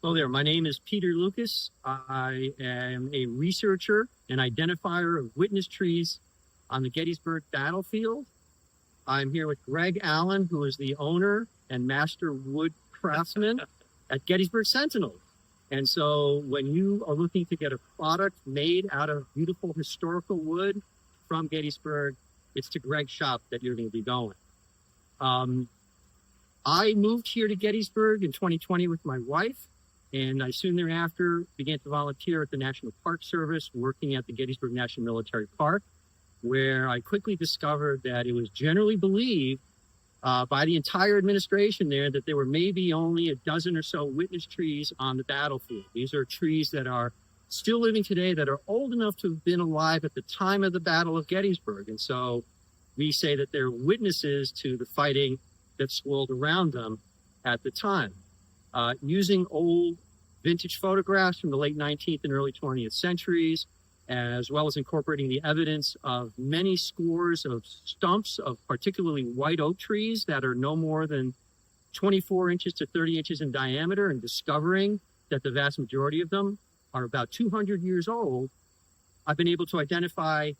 Hello there. My name is Peter Lucas. I am a researcher and identifier of witness trees on the Gettysburg battlefield. I'm here with Greg Allen, who is the owner and master wood craftsman at Gettysburg Sentinels. And so when you are looking to get a product made out of beautiful historical wood from Gettysburg, it's to Greg's shop that you're going to be going. I moved here to Gettysburg in 2020 with my wife, and I soon thereafter began to volunteer at the National Park Service, working at the Gettysburg National Military Park, where I quickly discovered that it was generally believed by the entire administration there that there were maybe only a dozen or so witness trees on the battlefield. These are trees that are still living today, that are old enough to have been alive at the time of the Battle of Gettysburg. And so we say that they're witnesses to the fighting that swirled around them at the time. Using old vintage photographs from the late 19th and early 20th centuries, as well as incorporating the evidence of many scores of stumps of particularly white oak trees that are no more than 24 inches to 30 inches in diameter, and discovering that the vast majority of them are about 200 years old, I've been able to identify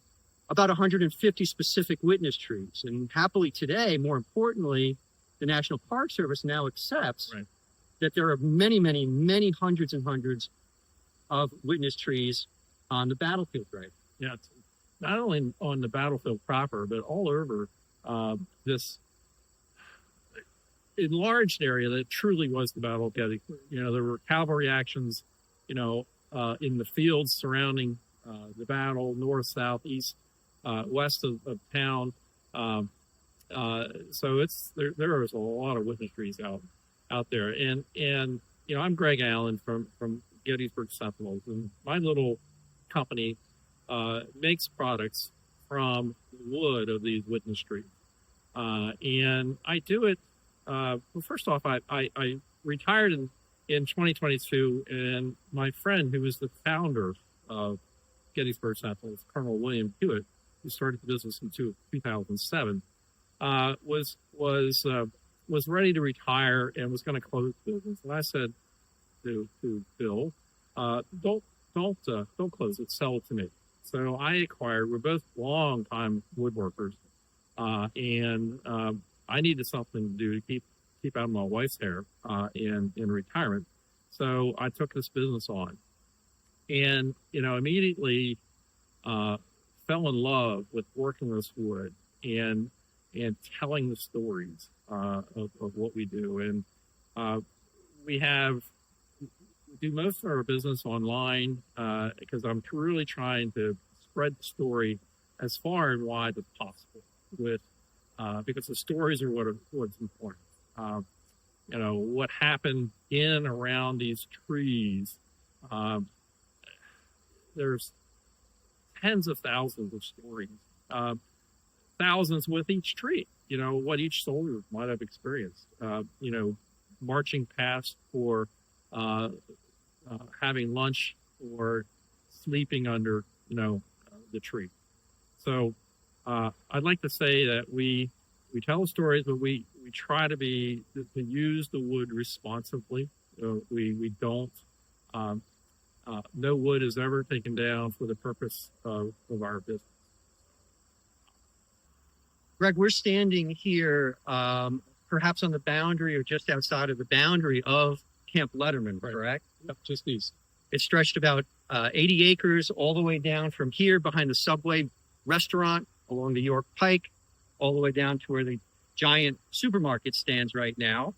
about 150 specific witness trees. And happily today, more importantly, the National Park Service now accepts that there are many, many, many hundreds and hundreds of witness trees on the battlefield, right? Yeah, it's not only on the battlefield proper, but all over this enlarged area that truly was the Battle of Gettysburg. You know, there were cavalry actions, in the fields surrounding the battle, north, south, east, west of town. So there is a lot of witness trees out there. And I'm Greg Allen from Gettysburg Sentinels, and my little company makes products from wood of these witness trees. And I do it, well, first off, I retired in 2022, and my friend, who was the founder of Gettysburg Sentinels, Colonel William Hewitt, who started the business in 2007, was ready to retire and was going to close the business. And I said to Bill, don't close it, sell it to me. So I acquired, we're both long-time woodworkers, and I needed something to do to keep out of my wife's hair in retirement. So I took this business on, and immediately fell in love with working this wood and telling the stories of what we do. And we do most of our business online because I'm really trying to spread the story as far and wide as possible because the stories are what's important. What happened in and around these trees. There's tens of thousands of stories, thousands with each tree, what each soldier might have experienced, marching past or having lunch or sleeping under, the tree. So I'd like to say that we tell stories, but we try to use the wood responsibly. We don't, no wood is ever taken down for the purpose of our business. Greg, we're standing here perhaps on the boundary or just outside of the boundary of Camp Letterman, correct? Yep, just east. It stretched about 80 acres all the way down from here behind the Subway restaurant along the York Pike, all the way down to where the giant supermarket stands right now.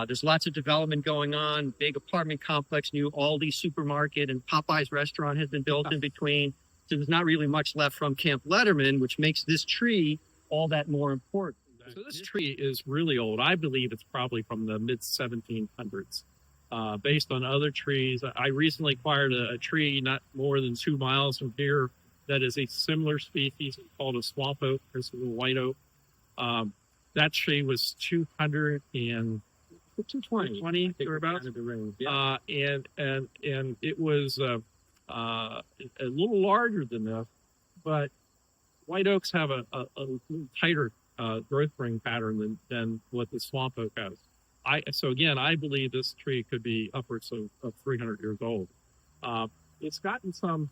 There's lots of development going on, big apartment complex, new Aldi supermarket, and Popeye's restaurant has been built in between. So there's not really much left from Camp Letterman, which makes this tree all that more important. So this tree is really old. I believe it's probably from the mid-1700s. Based on other trees, I recently acquired a tree not more than 2 miles from here that is a similar species called a swamp oak. This is a white oak. That tree was 220 or about, and it was a little larger than this, but white oaks have a tighter growth ring pattern than what the swamp oak has. So again, I believe this tree could be upwards of 300 years old. It's gotten some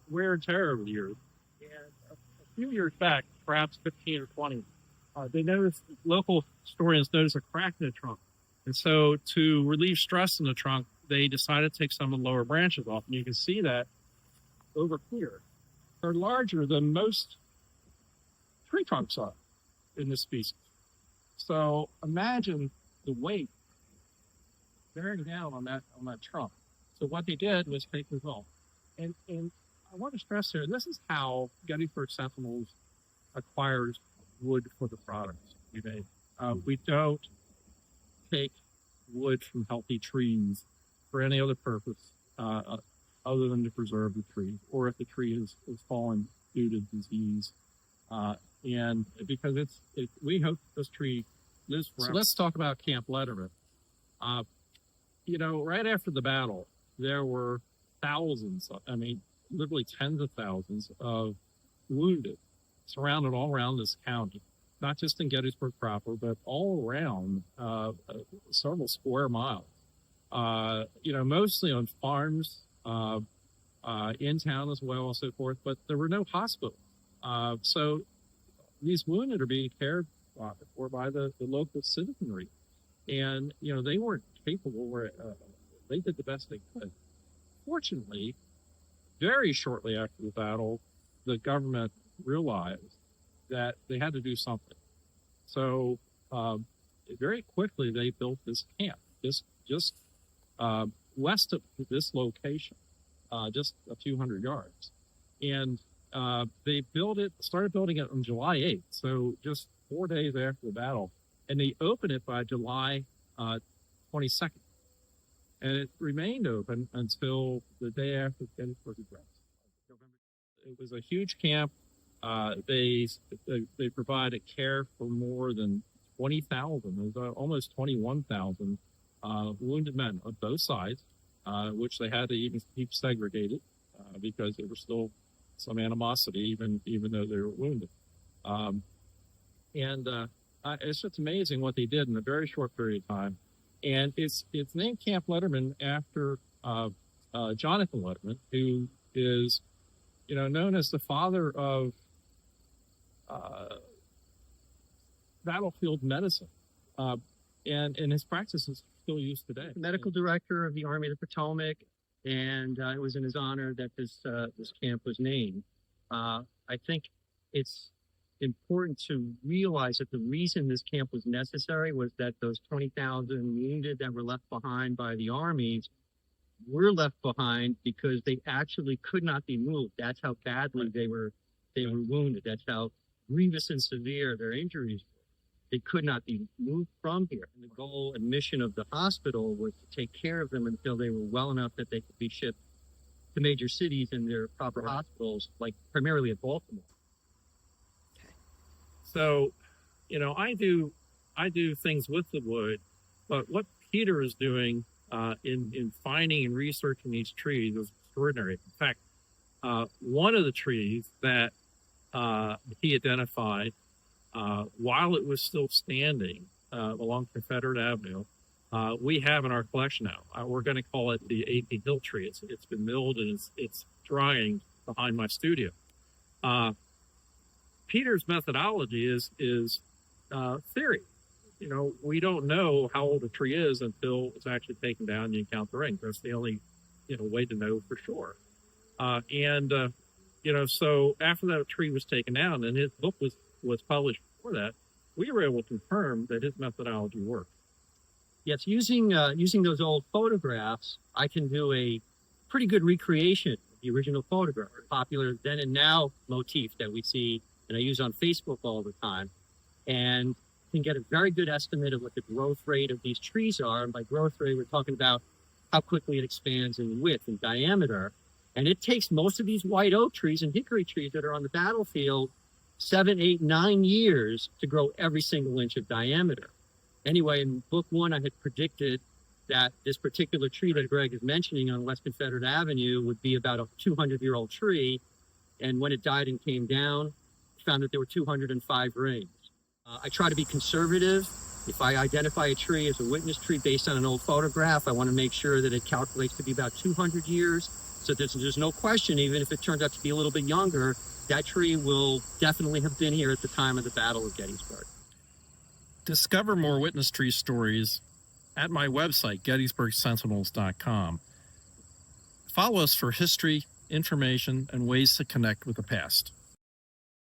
wear and tear over the years. And a few years back, perhaps 15 or 20, local historians noticed a crack in the trunk. And so to relieve stress in the trunk, they decided to take some of the lower branches off. And you can see that over here. They're larger than most tree trunks are in this species. So imagine the weight bearing down on that trunk. So what they did was take this off. And I want to stress here, this is how Gettysburg Sentinels acquires wood for the products we make. We don't take wood from healthy trees for any other purpose other than to preserve the tree, or if the tree is fallen due to disease. And because we hope this tree lives forever. So let's talk about Camp Letterman. Right after the battle, there were literally tens of thousands of wounded surrounded all around this county, not just in Gettysburg proper, but all around several square miles. Mostly on farms, in town as well, and so forth, but there were no hospitals. So these wounded are being cared for by the local citizenry. And, they weren't capable, they did the best they could. Fortunately, very shortly after the battle, the government realized that they had to do something. So very quickly, they built this camp, just west of this location, just a few hundred yards. And they started building it on July 8th, so just 4 days after the battle. And they opened it by July 22nd. And it remained open until the day after Gettysburg address. It was a huge camp. They provided care for more than 20,000, it was almost 21,000 wounded men on both sides, which they had to even keep segregated because there was still some animosity, even though they were wounded. It's just amazing what they did in a very short period of time. And it's named Camp Letterman after Jonathan Letterman, who is, known as the father of battlefield medicine. And his practice is still used today. Medical director of the Army of the Potomac, and it was in his honor that this camp was named. I think it's important to realize that the reason this camp was necessary was that those 20,000 wounded that were left behind by the armies were left behind because they actually could not be moved. That's how badly they were wounded. That's how grievous and severe their injuries were. They could not be moved from here. And the goal and mission of the hospital was to take care of them until they were well enough that they could be shipped to major cities in their proper hospitals, like primarily at Baltimore. So, I do things with the wood, but what Peter is doing in finding and researching these trees is extraordinary. In fact, one of the trees that he identified while it was still standing along Confederate Avenue, we have in our collection now. We're going to call it the A.P. Hill tree. It's been milled and it's drying behind my studio. Peter's methodology is theory. We don't know how old a tree is until it's actually taken down and you count the rings. That's the only, way to know for sure. So after that tree was taken down and his book was published before that, we were able to confirm that his methodology worked. Yes, using those old photographs, I can do a pretty good recreation of the original photograph, popular then and now motif that we see and I use on Facebook all the time, and can get a very good estimate of what the growth rate of these trees are. And by growth rate, we're talking about how quickly it expands in width and diameter. And it takes most of these white oak trees and hickory trees that are on the battlefield 7, 8, 9 years to grow every single inch of diameter. Anyway, in book 1, I had predicted that this particular tree that Greg is mentioning on West Confederate Avenue would be about a 200-year-old tree. And when it died and came down, found that there were 205 rings. I try to be conservative If I identify a tree as a witness tree based on an old photograph, I want to make sure that it calculates to be about 200 years. So there's no question, even if it turns out to be a little bit younger, that tree will definitely have been here at the time of the Battle of Gettysburg. Discover more witness tree stories at my website, gettysburgsentinels.com. Follow us for history, information, and ways to connect with the past.